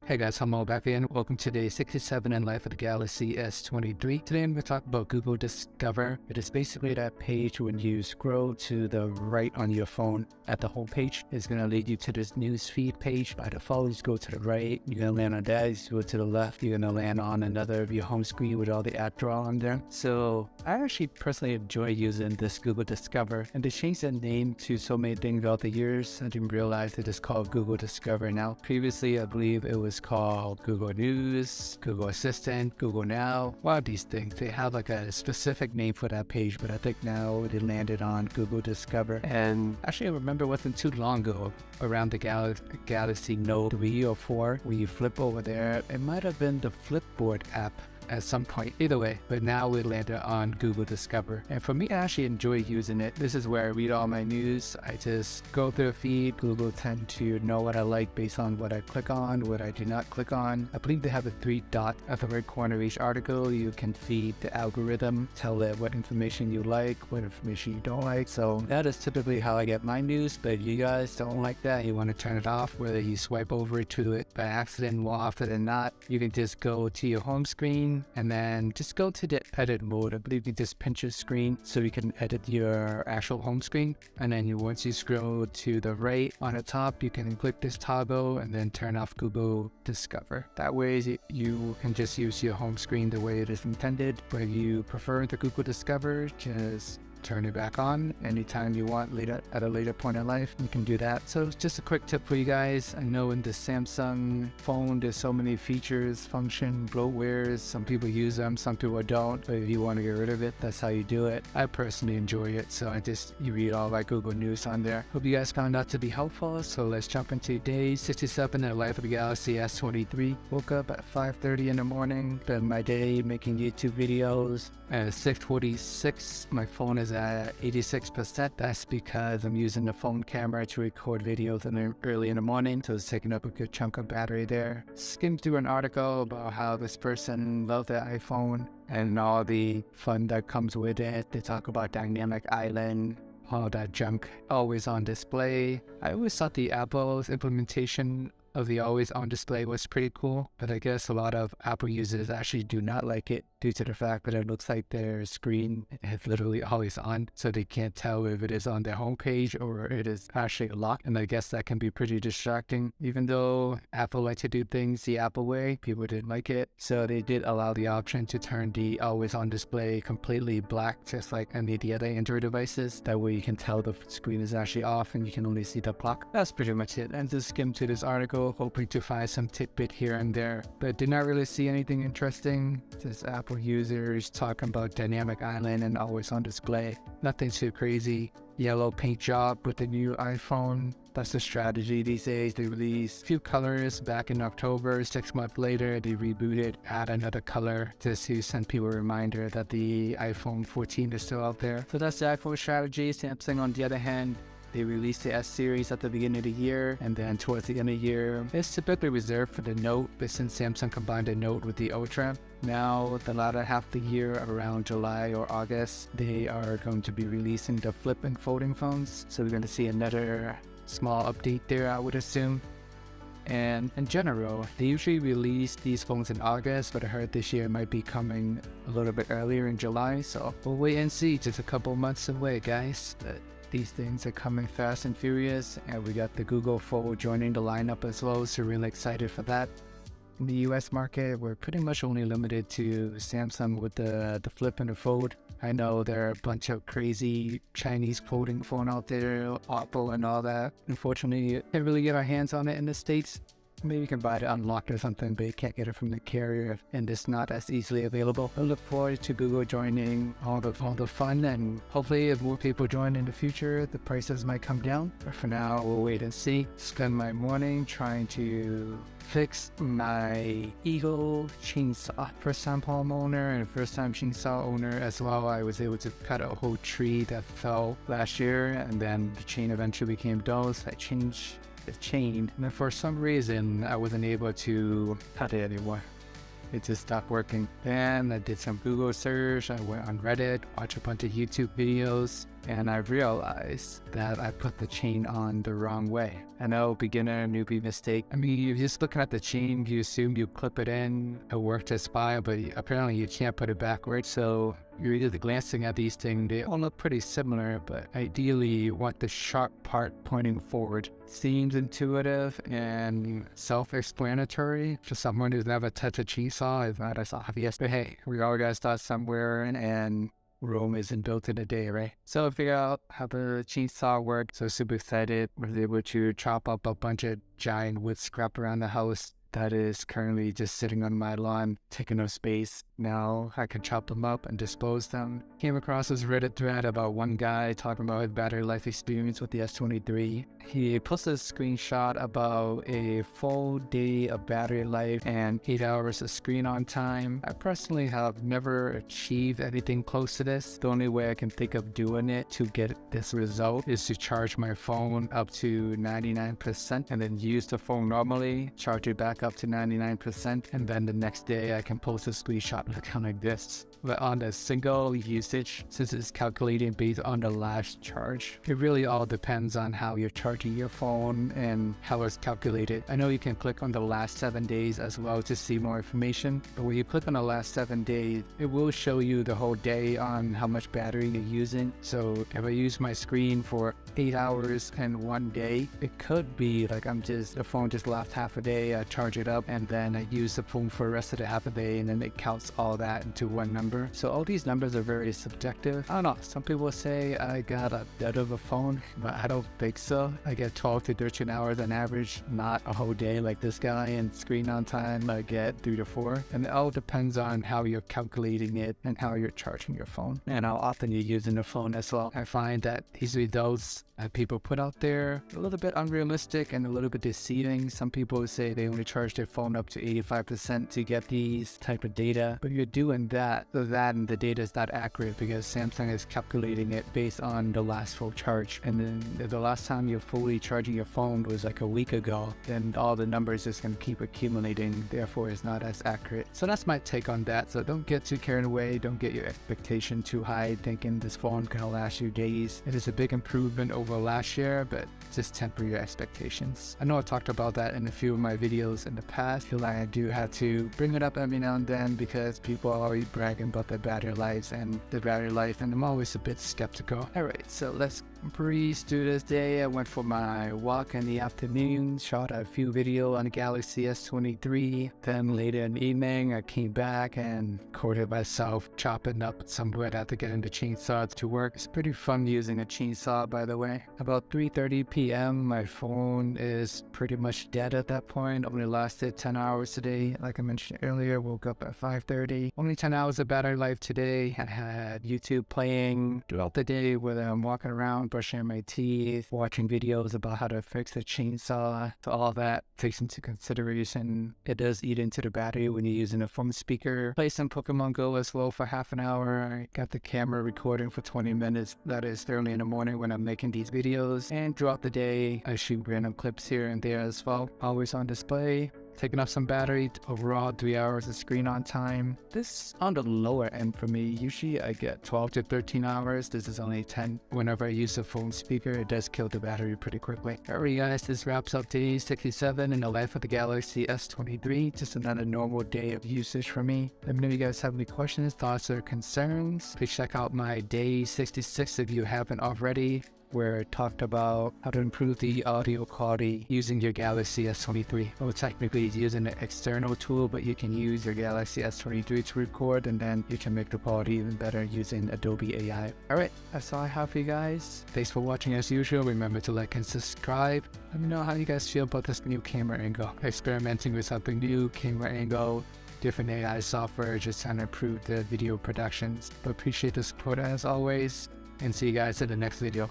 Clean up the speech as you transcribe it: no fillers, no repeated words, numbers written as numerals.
Hey guys, Hamo back again. Welcome to day 67 in Life of the Galaxy S23. Today I'm going to talk about Google Discover. It is basically that page when you scroll to the right on your phone at the home page. It's going to lead you to this news feed page. By default, you go to the right, you're going to land on that. You go to the left, you're going to land on another of your home screen with all the app draw on there. So I actually personally enjoy using this Google Discover, and they changed the name to so many things throughout the years. I didn't realize it is called Google Discover now. Previously, I believe it was called Google News, Google Assistant, Google Now. One of these things, they have like a specific name for that page, but I think now it landed on Google Discover. And actually, I remember it wasn't too long ago, around the Galaxy Note 3 or 4, when you flip over there, it might have been the Flipboard app at some point, either way, but now we landed on Google Discover. And for me, I actually enjoy using it. This is where I read all my news. I just go through a feed. Google tend to know what I like based on what I click on, what I do not click on. I believe they have a 3 dot at the right corner of each article. You can feed the algorithm, tell it what information you like, what information you don't like. So that is typically how I get my news, but if you guys don't like that, you want to turn it off, whether you swipe over to it by accident, more often than not, you can just go to your home screen and then just go to the edit mode. I believe you just pinch your screen so you can edit your actual home screen. And then once you scroll to the right on the top, you can click this toggle and then turn off Google Discover. That way you can just use your home screen the way it is intended. But if you prefer the Google Discover, just turn it back on anytime you want at a later point in life. You can do that. So it's just a quick tip for you guys. I know in the Samsung phone there's so many features, function, bloatwares. Some people use them, some people don't. But if you want to get rid of it, that's how you do it. I personally enjoy it, so you read all my Google News on there. Hope you guys found that to be helpful. So let's jump into day 67 in the Life of the Galaxy S23. Woke up at 5:30 in the morning. Spent my day making YouTube videos. At 6:46, my phone is at 86%. That's because I'm using the phone camera to record videos early in the morning, so it's taking up a good chunk of battery there. Skimmed through an article about how this person loved their iPhone and all the fun that comes with it. They talk about dynamic island, all that junk, always on display. I always thought the Apple's implementation of the always on display was pretty cool, but I guess a lot of Apple users actually do not like it due to the fact that it looks like their screen is literally always on, so they can't tell if it is on their homepage or it is actually locked. And I guess that can be pretty distracting. Even though Apple likes to do things the Apple way, people didn't like it, so they did allow the option to turn the always on display completely black, just like any of the other Android devices. That way you can tell the screen is actually off and you can only see the clock. That's pretty much it. And just skim to this article, hoping to find some tidbit here and there, but did not really see anything interesting. Just Apple users talking about dynamic island and always on display. Nothing too crazy. Yellow paint job with the new iPhone. That's the strategy these days. They released a few colors back in October. 6 months later, they rebooted, add another color just to send people a reminder that the iPhone 14 is still out there. So that's the iPhone strategy. Samsung, on the other hand, they released the S series at the beginning of the year, and then towards the end of the year, it's typically reserved for the Note, but since Samsung combined the Note with the Ultra, now the latter half of the year, around July or August, they are going to be releasing the flip and folding phones. So we're going to see another small update there, I would assume. And in general, they usually release these phones in August, but I heard this year might be coming a little bit earlier in July, so we'll wait and see. Just a couple months away, guys. But these things are coming fast and furious, and we got the Google Fold joining the lineup as well, so really excited for that. In the US market, we're pretty much only limited to Samsung with the Flip and the Fold. I know there are a bunch of crazy Chinese folding phone out there, Apple and all that. Unfortunately, can't really get our hands on it in the States. Maybe you can buy it unlocked or something, but you can't get it from the carrier, and it's not as easily available. I look forward to Google joining all the fun, and hopefully if more people join in the future, the prices might come down. But for now, we'll wait and see. Spend my morning trying to fix my Eagle chainsaw. First time homeowner and first time chainsaw owner as well. I was able to cut a whole tree that fell last year, and then the chain eventually became dull, so I changed the chain, and then for some reason I wasn't able to cut it anymore. it just stopped working. Then I did some Google search, I went on Reddit, watched a bunch of YouTube videos, and I realized that I put the chain on the wrong way. I know, beginner, newbie mistake. I mean, you're just looking at the chain, you assume you clip it in, it worked just fine, but apparently you can't put it backwards. So you're just glancing at these things, they all look pretty similar, but ideally you want the sharp part pointing forward. Seems intuitive and self-explanatory. For someone who's never touched a chainsaw, it's not as obvious, but hey, we all gotta start somewhere, and Rome isn't built in a day, right? So I figured out how the chainsaw worked, so super excited. Was able to chop up a bunch of giant wood scrap around the house that is currently just sitting on my lawn, taking up space. Now I can chop them up and dispose them. Came across this Reddit thread about one guy talking about his battery life experience with the S23. He posted a screenshot about a full day of battery life and 8 hours of screen on time. I personally have never achieved anything close to this. The only way I can think of doing it to get this result is to charge my phone up to 99% and then use the phone normally, charge it back up to 99%, and then the next day I can post a screenshot looking like this. But on a single usage, since it's calculating based on the last charge, it really all depends on how you're charging your phone and how it's calculated. I know you can click on the last 7 days as well to see more information, but when you click on the last 7 days, it will show you the whole day on how much battery you're using. So if I use my screen for 8 hours and 1 day, it could be like the phone just lasts half a day, I charge it up, and then I use the phone for the rest of the half a day, and then it counts all that into one number. So all these numbers are very subjective. I don't know, some people say I got a bit of a phone, but I don't think so. I get 12 to 13 hours on average, not a whole day like this guy, and screen on time I get 3 to 4. And it all depends on how you're calculating it and how you're charging your phone and how often you're using the phone as well. I find that these results that people put out there a little bit unrealistic and a little bit deceiving. Some people say they only charge their phone up to 85% to get these type of data, but you're doing that so that the data is not accurate because Samsung is calculating it based on the last full charge, and then the last time you're fully charging your phone was like a week ago, then all the numbers just gonna keep accumulating, therefore it's not as accurate. So that's my take on that. So don't get too carried away, don't get your expectation too high thinking this phone gonna last you days. It is a big improvement over last year, but just temper your expectations. I know I talked about that in a few of my videos in the past. I feel like I do have to bring it up every now and then because people are always bragging about their battery lives and the battery life, and I'm always a bit skeptical. Alright, so let's breeze through this day. I went for my walk in the afternoon, shot a few videos on the Galaxy S23. Then later in the evening, I came back and recorded myself chopping up some wood after getting the chainsaw to work. It's pretty fun using a chainsaw, by the way. About 3:30 p.m. my phone is pretty much dead at that point. Only lasted 10 hours today. Like I mentioned earlier, woke up at 5:30. Only 10 hours of battery life today. I had YouTube playing throughout the day whether I'm walking around, brushing my teeth, watching videos about how to fix the chainsaw. So all that takes into consideration. It does eat into the battery when you're using a phone speaker. Play some Pokemon Go as well for half an hour. I got the camera recording for 20 minutes. That is early in the morning when I'm making these videos. And throughout the day, I shoot random clips here and there as well. Always on display. Taking up some battery, overall 3 hours of screen on time. This on the lower end for me. Usually I get 12 to 13 hours. This is only 10. Whenever I use a phone speaker, it does kill the battery pretty quickly. Alright guys, this wraps up day 67 in the life of the Galaxy S23. Just another normal day of usage for me. Let me know if you guys have any questions, thoughts, or concerns. Please check out my day 66 if you haven't already, where I talked about how to improve the audio quality using your Galaxy S23. Well, technically it's using an external tool, but you can use your Galaxy S23 to record, and then you can make the quality even better using Adobe AI. Alright, that's all I have for you guys. Thanks for watching as usual. Remember to like and subscribe. Let me know how you guys feel about this new camera angle. Experimenting with something new, camera angle, different AI software, just trying to improve the video productions. But appreciate the support as always, and see you guys in the next video.